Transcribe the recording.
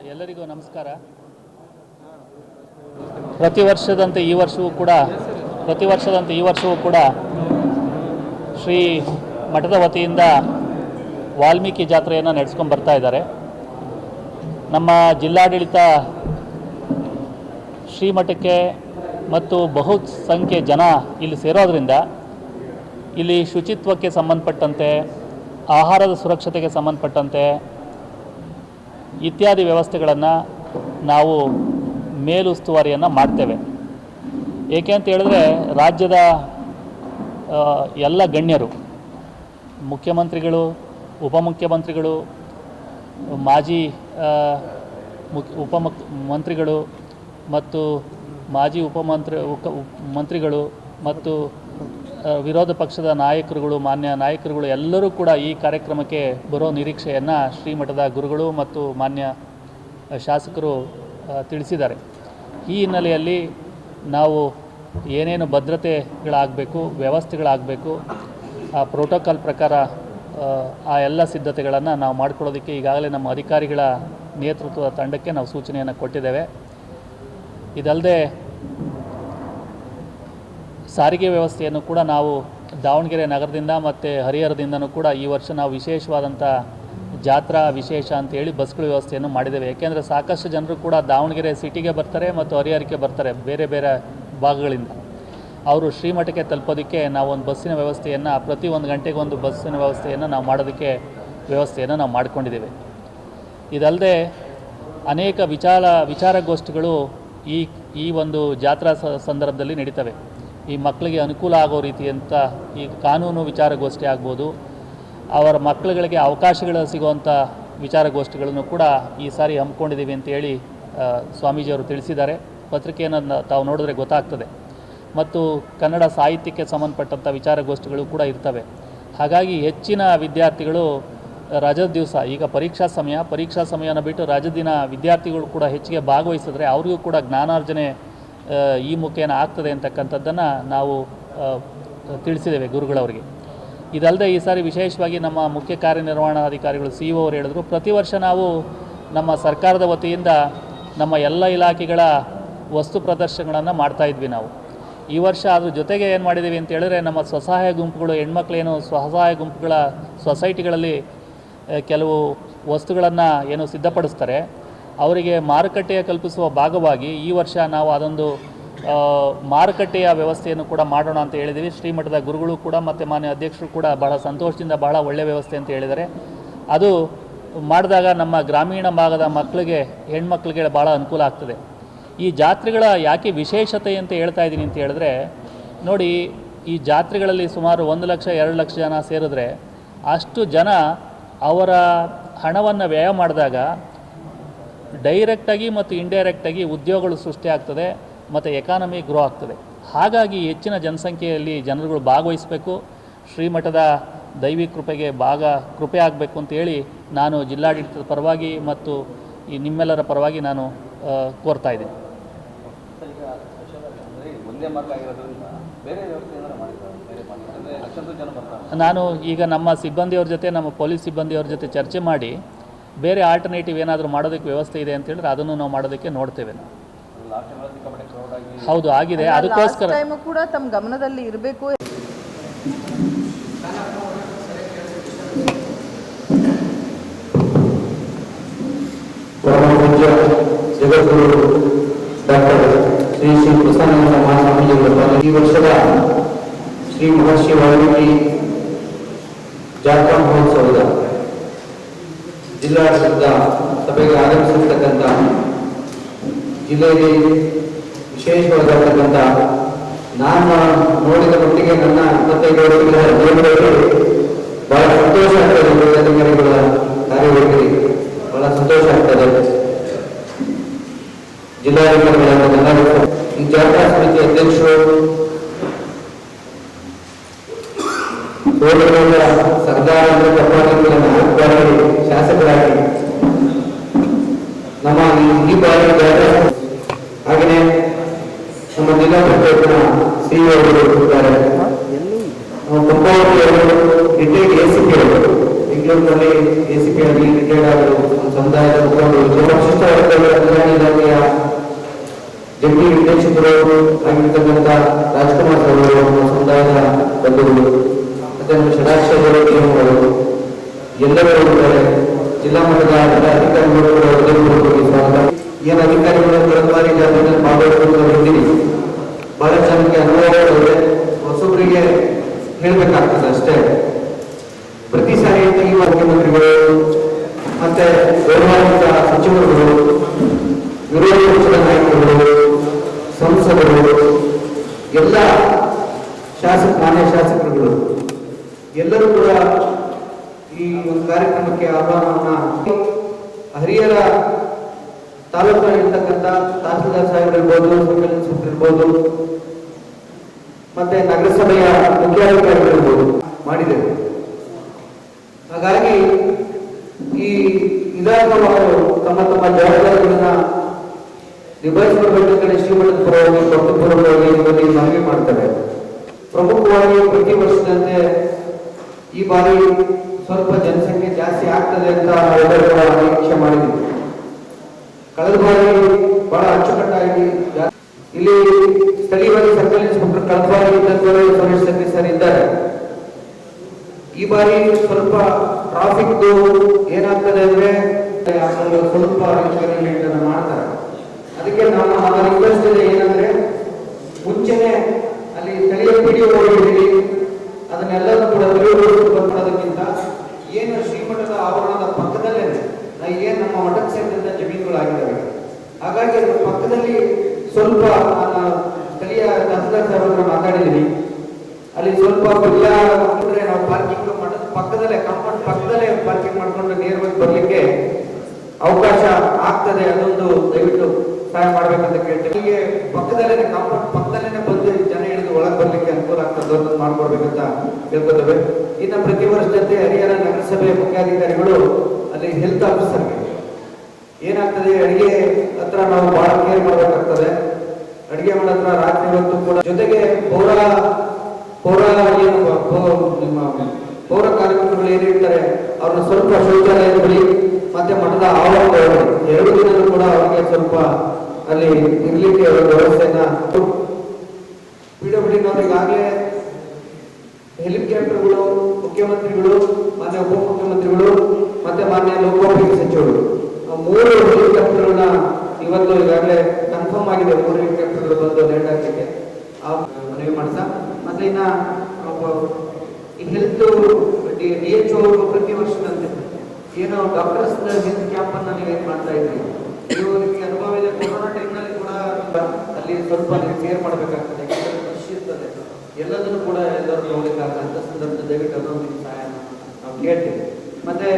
ಎಲ್ಲರಿಗೂ ನಮಸ್ಕಾರ. ಪ್ರತಿ ವರ್ಷದಂತೆ ಈ ವರ್ಷವೂ ಕೂಡ ಶ್ರೀ ಮಠದ ವತಿಯಿಂದ ವಾಲ್ಮೀಕಿ ಜಾತ್ರೆಯನ್ನು ನಡೆಸ್ಕೊಂಡು ಬರ್ತಾ ಇದ್ದಾರೆ. ನಮ್ಮ ಜಿಲ್ಲಾಡಳಿತ ಶ್ರೀಮಠಕ್ಕೆ ಮತ್ತು ಬಹುಸಂಖ್ಯೆ ಜನ ಇಲ್ಲಿ ಸೇರೋದ್ರಿಂದ ಇಲ್ಲಿ ಶುಚಿತ್ವಕ್ಕೆ ಸಂಬಂಧಪಟ್ಟಂತೆ, ಆಹಾರದ ಸುರಕ್ಷತೆಗೆ ಸಂಬಂಧಪಟ್ಟಂತೆ ಇತ್ಯಾದಿ ವ್ಯವಸ್ಥೆಗಳನ್ನು ನಾವು ಮೇಲುಸ್ತುವಾರಿಯನ್ನು ಮಾಡ್ತೇವೆ. ಏಕೆ ಅಂತ ಹೇಳಿದ್ರೆ ರಾಜ್ಯದ ಎಲ್ಲ ಗಣ್ಯರು, ಮುಖ್ಯಮಂತ್ರಿಗಳು, ಉಪಮುಖ್ಯಮಂತ್ರಿಗಳು, ಮಾಜಿ ಮಂತ್ರಿಗಳು ಮತ್ತು ಮಾಜಿ ಮಂತ್ರಿಗಳು ಮತ್ತು ವಿರೋಧ ಪಕ್ಷದ ನಾಯಕರುಗಳು, ಮಾನ್ಯ ನಾಯಕರುಗಳು ಎಲ್ಲರೂ ಕೂಡ ಈ ಕಾರ್ಯಕ್ರಮಕ್ಕೆ ಬರೋ ನಿರೀಕ್ಷೆಯನ್ನು ಶ್ರೀಮಠದ ಗುರುಗಳು ಮತ್ತು ಮಾನ್ಯ ಶಾಸಕರು ತಿಳಿಸಿದ್ದಾರೆ. ಈ ಹಿನ್ನೆಲೆಯಲ್ಲಿ ನಾವು ಏನೇನು ಭದ್ರತೆಗಳಾಗಬೇಕು, ವ್ಯವಸ್ಥೆಗಳಾಗಬೇಕು, ಆ ಪ್ರೋಟೋಕಾಲ್ ಪ್ರಕಾರ ಆ ಎಲ್ಲ ಸಿದ್ಧತೆಗಳನ್ನು ನಾವು ಮಾಡಿಕೊಳ್ಳೋದಕ್ಕೆ ಈಗಾಗಲೇ ನಮ್ಮ ಅಧಿಕಾರಿಗಳ ನೇತೃತ್ವದ ತಂಡಕ್ಕೆ ನಾವು ಸೂಚನೆಯನ್ನು ಕೊಟ್ಟಿದ್ದೇವೆ. ಇದಲ್ಲದೆ ಸಾರಿಗೆ ವ್ಯವಸ್ಥೆಯನ್ನು ಕೂಡ ನಾವು ದಾವಣಗೆರೆ ನಗರದಿಂದ ಮತ್ತು ಹರಿಹರದಿಂದನೂ ಕೂಡ ಈ ವರ್ಷ ನಾವು ವಿಶೇಷವಾದಂಥ ಜಾತ್ರಾ ವಿಶೇಷ ಅಂತೇಳಿ ಬಸ್ಗಳ ವ್ಯವಸ್ಥೆಯನ್ನು ಮಾಡಿದ್ದೇವೆ. ಏಕೆಂದರೆ ಸಾಕಷ್ಟು ಜನರು ಕೂಡ ದಾವಣಗೆರೆ ಸಿಟಿಗೆ ಬರ್ತಾರೆ ಮತ್ತು ಹರಿಹರಕ್ಕೆ ಬರ್ತಾರೆ ಬೇರೆ ಬೇರೆ ಭಾಗಗಳಿಂದ. ಅವರು ಶ್ರೀಮಠಕ್ಕೆ ತಲುಪೋದಕ್ಕೆ ನಾವು ಒಂದು ಬಸ್ಸಿನ ವ್ಯವಸ್ಥೆಯನ್ನು, ಪ್ರತಿ 1 ಗಂಟೆಗೆ ಒಂದು ಬಸ್ಸಿನ ವ್ಯವಸ್ಥೆಯನ್ನು ನಾವು ಮಾಡೋದಕ್ಕೆ ವ್ಯವಸ್ಥೆಯನ್ನು ನಾವು ಮಾಡಿಕೊಂಡಿದ್ದೇವೆ. ಇದಲ್ಲದೆ ಅನೇಕ ವಿಚಾರಗೋಷ್ಠಿಗಳು ಈ ಒಂದು ಜಾತ್ರಾ ಸಂದರ್ಭದಲ್ಲಿ ನಡೀತವೆ. ಈ ಮಕ್ಕಳಿಗೆ ಅನುಕೂಲ ಆಗೋ ರೀತಿಯಂಥ ಈ ಕಾನೂನು ವಿಚಾರಗೋಷ್ಠಿ ಆಗ್ಬೋದು, ಅವರ ಮಕ್ಕಳುಗಳಿಗೆ ಅವಕಾಶಗಳು ಸಿಗುವಂಥ ವಿಚಾರಗೋಷ್ಠಿಗಳನ್ನು ಕೂಡ ಈ ಸಾರಿ ಹಮ್ಮಿಕೊಂಡಿದ್ದೀವಿ ಅಂತೇಳಿ ಸ್ವಾಮೀಜಿಯವರು ತಿಳಿಸಿದ್ದಾರೆ. ಪತ್ರಿಕೆಯನ್ನು ತಾವು ನೋಡಿದ್ರೆ ಗೊತ್ತಾಗ್ತದೆ. ಮತ್ತು ಕನ್ನಡ ಸಾಹಿತ್ಯಕ್ಕೆ ಸಂಬಂಧಪಟ್ಟಂಥ ವಿಚಾರಗೋಷ್ಠಿಗಳು ಕೂಡ ಇರ್ತವೆ. ಹಾಗಾಗಿ ಹೆಚ್ಚಿನ ವಿದ್ಯಾರ್ಥಿಗಳು ರಜದ ದಿವಸ, ಈಗ ಪರೀಕ್ಷಾ ಸಮಯನ ಬಿಟ್ಟು ರಜದ ದಿನ ವಿದ್ಯಾರ್ಥಿಗಳು ಕೂಡ ಹೆಚ್ಚಿಗೆ ಭಾಗವಹಿಸಿದ್ರೆ ಅವ್ರಿಗೂ ಕೂಡ ಜ್ಞಾನಾರ್ಜನೆ ಈ ಮುಖೇನ ಆಗ್ತದೆ ಅಂತಕ್ಕಂಥದ್ದನ್ನು ನಾವು ತಿಳಿಸಿದ್ದೇವೆ ಗುರುಗಳವರಿಗೆ. ಇದಲ್ಲದೆ ಈ ಸಾರಿ ವಿಶೇಷವಾಗಿ ನಮ್ಮ ಮುಖ್ಯ ಕಾರ್ಯನಿರ್ವಹಣಾಧಿಕಾರಿಗಳು CEO ಅವರು ಹೇಳಿದ್ರು, ಪ್ರತಿ ವರ್ಷ ನಾವು ನಮ್ಮ ಸರ್ಕಾರದ ವತಿಯಿಂದ ನಮ್ಮ ಎಲ್ಲ ಇಲಾಖೆಗಳ ವಸ್ತು ಪ್ರದರ್ಶನಗಳನ್ನು ಮಾಡ್ತಾಯಿದ್ವಿ. ನಾವು ಈ ವರ್ಷ ಅದ್ರ ಜೊತೆಗೆ ಏನು ಮಾಡಿದ್ದೀವಿ ಅಂತ ಹೇಳಿದ್ರೆ, ನಮ್ಮ ಸ್ವಸಹಾಯ ಗುಂಪುಗಳು, ಹೆಣ್ಮಕ್ಳೇನು ಸ್ವಸಹಾಯ ಗುಂಪುಗಳ ಸೊಸೈಟಿಗಳಲ್ಲಿ ಕೆಲವು ವಸ್ತುಗಳನ್ನು ಏನು ಸಿದ್ಧಪಡಿಸ್ತಾರೆ, ಅವರಿಗೆ ಮಾರುಕಟ್ಟೆಯ ಕಲ್ಪಿಸುವ ಭಾಗವಾಗಿ ಈ ವರ್ಷ ನಾವು ಅದೊಂದು ಮಾರುಕಟ್ಟೆಯ ವ್ಯವಸ್ಥೆಯನ್ನು ಕೂಡ ಮಾಡೋಣ ಅಂತ ಹೇಳಿದ್ದೀವಿ. ಶ್ರೀಮಠದ ಗುರುಗಳು ಕೂಡ ಮತ್ತು ಮಾನ್ಯ ಅಧ್ಯಕ್ಷರು ಕೂಡ ಬಹಳ ಸಂತೋಷದಿಂದ ಬಹಳ ಒಳ್ಳೆಯ ವ್ಯವಸ್ಥೆ ಅಂತ ಹೇಳಿದ್ದಾರೆ. ಅದು ಮಾಡಿದಾಗ ನಮ್ಮ ಗ್ರಾಮೀಣ ಭಾಗದ ಹೆಣ್ಮಕ್ಳಿಗೆ ಭಾಳ ಅನುಕೂಲ ಆಗ್ತದೆ. ಈ ಜಾತ್ರೆಗಳ ಯಾಕೆ ವಿಶೇಷತೆ ಅಂತ ಹೇಳ್ತಾ ಇದ್ದೀನಿ ಅಂತ ಹೇಳಿದ್ರೆ, ನೋಡಿ, ಈ ಜಾತ್ರೆಗಳಲ್ಲಿ ಸುಮಾರು 1 ಲಕ್ಷ 2 ಲಕ್ಷ ಜನ ಸೇರಿದ್ರೆ ಅಷ್ಟು ಜನ ಅವರ ಹಣವನ್ನು ವ್ಯಯ ಮಾಡಿದಾಗ ಡೈರೆಕ್ಟಾಗಿ ಮತ್ತು ಇಂಡೈರೆಕ್ಟಾಗಿ ಉದ್ಯೋಗಗಳು ಸೃಷ್ಟಿಯಾಗ್ತದೆ ಮತ್ತು ಎಕಾನಮಿ ಗ್ರೋ ಆಗ್ತದೆ. ಹಾಗಾಗಿ ಹೆಚ್ಚಿನ ಜನಸಂಖ್ಯೆಯಲ್ಲಿ ಜನರುಗಳು ಭಾಗವಹಿಸಬೇಕು, ಶ್ರೀಮಠದ ದೈವಿ ಕೃಪೆ ಆಗಬೇಕು ಅಂತೇಳಿ ನಾನು ಜಿಲ್ಲಾಡಳಿತದ ಪರವಾಗಿ ಮತ್ತು ಈ ನಿಮ್ಮೆಲ್ಲರ ಪರವಾಗಿ ನಾನು ಕೋರ್ತಾ ಇದ್ದೀನಿ. ನಾನು ಈಗ ನಮ್ಮ ಸಿಬ್ಬಂದಿಯವ್ರ ಜೊತೆ, ನಮ್ಮ ಪೊಲೀಸ್ ಸಿಬ್ಬಂದಿಯವ್ರ ಜೊತೆ ಚರ್ಚೆ ಮಾಡಿ ಬೇರೆ ಆಲ್ಟರ್ನೇಟಿವ್ ಏನಾದರೂ ಮಾಡೋದಕ್ಕೆ ವ್ಯವಸ್ಥೆ ಇದೆ ಅಂತ ಹೇಳಿದ್ರೆ ಅದನ್ನು ನಾವು ಮಾಡೋದಕ್ಕೆ ನೋಡ್ತೇವೆ. ಹೌದು, ಆಗಿದೆ. ಅದಕ್ಕೋಸ್ಕರ ಕೂಡ ತಮ್ಮ ಗಮನದಲ್ಲಿ ಇರಬೇಕು. ಶ್ರೀ ಪ್ರಸನ್ನಾನಂದ ಮಹಾಸ್ವಾಮೀಜಿಗಳ ಈ ವರ್ಷದ ಶ್ರೀ ಮಹರ್ಷಿ ವಾಲ್ಮೀಕಿ ಜಾತ್ರಾ ಮಹೋತ್ಸವದ ಜಿಲ್ಲಾಡಳಿತದ ಸಭೆಗೆ ಆಗಮಿಸಿರ್ತಕ್ಕಂಥ ಜಿಲ್ಲೆಯಲ್ಲಿ ವಿಶೇಷವಾಗಿರ್ತಕ್ಕಂಥ ನಾನು ನೋಡಿದ ಮಟ್ಟಿಗೆ ನನ್ನ 25 ವರ್ಷಗಳ ಜೀವನದಲ್ಲಿ ಬಹಳ ಸಂತೋಷ ಆಗ್ತದೆ. ಅಧಿಕಾರಿಗಳ ಕಾರ್ಯವೈಖರಿ ಬಹಳ ಸಂತೋಷ ಆಗ್ತದೆ. ಜಿಲ್ಲಾಧಿಕಾರಿಗಳ ಈ ಜಾತ್ರಾ ಸಮಿತಿ ಅಧ್ಯಕ್ಷರು ಸರ್ದಾರ ಕರ್ನಾಟಕದ ನಾಯಕರಾಗಿ, ಶಾಸಕರಾಗಿ ನಮ್ಮ ಈ ಬಾರಿ ಜಾತ್ರಾ, ಹಾಗೆಯೇ ನಮ್ಮ ಜಿಲ್ಲಾ ಪಂಚಾಯತ್ನ CEO ಅವರು ಇದ್ದಾರೆ, ರಿಟೈರ್ಡ್ ACP ಅವರು. ಈಗ ಬೆಂಗಳೂರಿನಲ್ಲಿ ACP ಆಗಿ ರಿಟೈರ್ಡ್ ಆದರು. ಸಮುದಾಯದ ಮುಖಂಡರು, ಪರಿಶಿಷ್ಟ ವರ್ಗಗಳ ಕಲ್ಯಾಣ ಇಲಾಖೆಯ ಜಂಟಿ ನಿರ್ದೇಶಕರು ಆಗಿರ್ತಕ್ಕಂಥ ರಾಜ್ಕುಮಾರ್ ಅವರು, ಸಮುದಾಯದ ಬಂಧುಗಳು, ಮತ್ತೆ ನಮ್ಮ ಷಡಾಕ್ಷರಗಳು, ಎಲ್ಲರೂ ಇದ್ದಾರೆ. ಜಿಲ್ಲಾ ಮಟ್ಟದ ಎಲ್ಲ ಅಧಿಕಾರಿಗಳು ಕೂಡ ಹೃದಯಪೂರ್ವಕವಾಗಿ ಸ್ವಾಗತ. ಏನು ಅಧಿಕಾರಿಗಳು ಕಳೆದ ಬಾರಿ ಜಾತ್ರೆಯಲ್ಲಿ ಭಾಗವಹಿಸಿದ್ದೀರಿ, ಬಹಳ ಜನಕ್ಕೆ ಅನುಭವಗಳಿದೆ. ಹೊಸೊಬ್ಬರಿಗೆ ಹೇಳ್ಬೇಕಾಗ್ತದೆ ಅಷ್ಟೇ. ಪ್ರತಿ ಸಾರಿ ಈ ಮುಖ್ಯಮಂತ್ರಿಗಳು ಮತ್ತೆ ಗೌರವಾನ್ವಿತ ಸಚಿವರುಗಳು, ವಿರೋಧ ಪಕ್ಷದ ನಾಯಕರುಗಳು, ಸಂಸದರು, ಎಲ್ಲ ಮಾನ್ಯ ಶಾಸಕರುಗಳು ಎಲ್ಲರೂ ಕೂಡ ಈ ಒಂದು ಕಾರ್ಯಕ್ರಮಕ್ಕೆ ಆಹ್ವಾನವನ್ನ ಹರಿಹರ ತಾಲೂಕಿನಲ್ಲಿರ್ತಕ್ಕಂಥ ತಹಸೀಲ್ದಾರ್ ಸಾಹೇಬರಿರ್ಬೋದು, ಸರ್ಕಲ್ ಇನ್ಸ್ಪೆಕ್ಟರ್ ಇರ್ಬೋದು, ಮತ್ತೆ ನಗರಸಭೆಯ ಮುಖ್ಯಾಧಿಕಾರಿಗಳಿರ್ಬೋದು ಮಾಡಿದ್ದೇವೆ. ಹಾಗಾಗಿ ಇದಾದ ತಮ್ಮ ತಮ್ಮ ಜವಾಬ್ದಾರಿಗಳನ್ನ ನಿಭಾಯಿಸಿಕೊಳ್ಬೇಕಂತ ಶ್ರೀಮಠದ ಪರವಾಗಿ ಭಕ್ತಪೂರ್ವಕವಾಗಿ ಇವರಲ್ಲಿ ಮನವಿ ಮಾಡ್ತೇವೆ. ಪ್ರಮುಖವಾಗಿ ಪ್ರತಿ ವರ್ಷದಂತೆ ಈ ಬಾರಿ ಸ್ವಲ್ಪ ಜನಸಂಖ್ಯೆ ಜಾಸ್ತಿ ಆಗ್ತದೆ ಅಂತ ನಾವೆಲ್ಲರೂ ಕೂಡ ನಿರೀಕ್ಷೆ ಮಾಡಿದ್ವಿ. ಕಳೆದ ಬಾರಿ ಬಹಳ ಅಚ್ಚುಕಟ್ಟಾಗಿ ಇಲ್ಲಿ ಸ್ಥಳೀಯವಾಗಿ ಸರ್ಕಲ್ ಇನ್ಸ್ಪೆಕ್ಟರ್ ಕಳೆದ ಬಾರಿ ಇದ್ದಂತವರು ಸುರೇಶ್ ಸತ್ತಿ ಸರ್ ಇದ್ದಾರೆ. ಈ ಬಾರಿ ಸ್ವಲ್ಪ ಟ್ರಾಫಿಕ್ ಏನಾಗ್ತದೆ ಅಂದ್ರೆ ಸ್ವಲ್ಪ ಮಾಡ್ತಾರೆ. ಅದಕ್ಕೆ ನಮ್ಮ ರಿಕ್ವೆಸ್ಟ್ ಇದೆ ಏನಂದ್ರೆ, ಮುಂಚೆನೆ ಅಲ್ಲಿ ಸ್ಥಳೀಯ PDO ಹೇಳಿ ಅದನ್ನೆಲ್ಲರೂ ಕೂಡ ಮಾಡೋದಕ್ಕಿಂತ ಏನು ಶ್ರೀಮಠದ ಆವರಣದ ಪಕ್ಕದಲ್ಲೇ ಏನು ನಮ್ಮ ಮಠಕ್ಕೆ ಸೇರಿದಂತ ಜಮೀನುಗಳಾಗಿದ್ದಾವೆ. ಹಾಗಾಗಿ ಅದ್ರ ಪಕ್ಕದಲ್ಲಿ ಸ್ವಲ್ಪ ನಾನು ಸ್ಥಳೀಯ ತಹಸೀಲ್ದಾರ್ ಸಾಹೇಬರನ್ನ ಮಾತಾಡಿದ್ದೀನಿ. ಅಲ್ಲಿ ಸ್ವಲ್ಪ ಬಿಲ್ಲ ಅಂದ್ರೆ ನಾವು ಪಾರ್ಕಿಂಗ್ ಮಠದ ಪಕ್ಕದಲ್ಲೇ ಕಾಂಪೌಂಡ್ ಪಕ್ಕದಲ್ಲೇ ಪಾರ್ಕಿಂಗ್ ಮಾಡ್ಕೊಂಡು ನೇರವಾಗಿ ಬರ್ಲಿಕ್ಕೆ ಅವಕಾಶ ಆಗ್ತದೆ. ಅದೊಂದು ದಯವಿಟ್ಟು ಸಹಾಯ ಮಾಡ್ಬೇಕಂತ ಕೇಳ್ತೇವೆ. ಹೀಗೆ ಪಕ್ಕದಲ್ಲೇ ಕಾಂಪೌಂಡ್ ಪಕ್ಕದಲ್ಲೇ ಬಂದು ಜನ ಹಿಡಿದು ಒಳಗೆ ಬರ್ಲಿಕ್ಕೆ ಅನುಕೂಲ ಆಗ್ತದೆ, ಅದನ್ನು ಮಾಡ್ಕೊಡ್ಬೇಕಂತ ಕೇಳ್ಕೊತೇವೆ. ಇನ್ನು ಪ್ರತಿ ವರ್ಷದಂತೆ ಹರಿಹರ ನಗರಸಭೆಯ ಮುಖ್ಯಾಧಿಕಾರಿಗಳು ಅಲ್ಲಿ ಹೆಲ್ತ್ ಆಫೀಸರ್ಗೆ ಏನಾಗ್ತದೆ, ಅಡಿಗೆ ಹತ್ರ ನಾವು ಬಹಳ ಕೇರ್ ಮಾಡಬೇಕಾಗ್ತದೆ. ಅಡಿಗೆ ಮಾಡೋದ್ರ ರಾತ್ರಿ ಹೊತ್ತು ಕೂಡ ಜೊತೆಗೆ ಪೌರ ಕಾರ್ಮಿಕರು ಏನಿರ್ತಾರೆ ಅವ್ರನ್ನ ಸ್ವಲ್ಪ ಶೌಚಾಲಯದಲ್ಲಿ ಮತ್ತೆ ಮಠದ ಆವರಣದಲ್ಲಿ 2 ದಿನವೂ ಕೂಡ ಅವರಿಗೆ ಸ್ವಲ್ಪ ಅಲ್ಲಿ ಇರ್ಲಿಕ್ಕೆ ಒಂದು ವ್ಯವಸ್ಥೆಯನ್ನ PWD ಈಗಾಗಲೇ ಹೆಲಿಕಾಪ್ಟರ್ಗಳು, ಮುಖ್ಯಮಂತ್ರಿಗಳು, ಮಾನ್ಯ ಉಪಮುಖ್ಯಮಂತ್ರಿಗಳು ಮತ್ತೆ ಮಾನ್ಯ ಲೋಕೋಪಯೋಗಿ ಸಚಿವರು 3 ಹೆಲಿಕಾಪ್ಟರ್ಗಳನ್ನ ಇವತ್ತು ಈಗಾಗಲೇ ಕನ್ಫರ್ಮ್ ಆಗಿದೆ. 3 ಹೆಲಿಕಾಪ್ಟರ್ಗಳು ಬಂದು ಲ್ಯಾಂಡ್ ಆಗಲಿಕ್ಕೆ ಮನವಿ ಮಾಡ್ಸ. ಮತ್ತೆ ಇನ್ನ ಈ ಹೆಲ್ತ್ DHO ಅವರು ಪ್ರತಿ ವರ್ಷದಂತೆ ಏನೋ ಡಾಕ್ಟರ್ಸ್ ಹೆಲ್ತ್ ಕ್ಯಾಂಪ್ ಅನ್ನ ನೀವೇನ್ ಮಾಡ್ತಾ ಇದ್ರಿ, ಇವರಿಗೆ ಅನುಭವ ಇದೆ. ಕೊರೋನಾ ಟೈಮ್ನಲ್ಲಿ ಕೂಡ ಅಲ್ಲಿ ಸ್ವಲ್ಪ ನೀವು ಕೇರ್ ಮಾಡಬೇಕಾಗ್ತದೆ, ಇರ್ತದೆ, ಎಲ್ಲದನ್ನು ಕೂಡ ಎಲ್ಲರೂ ನೋಡ್ಲಿಕ್ಕಾಗಲ್ಲ. ಅಂತ ಸಂದರ್ಭದಲ್ಲಿ ದಯವಿಟ್ಟು ಅದೊಂದು ಸಹಾಯ ನಾವು ಕೇಳ್ತೀವಿ. ಮತ್ತೆ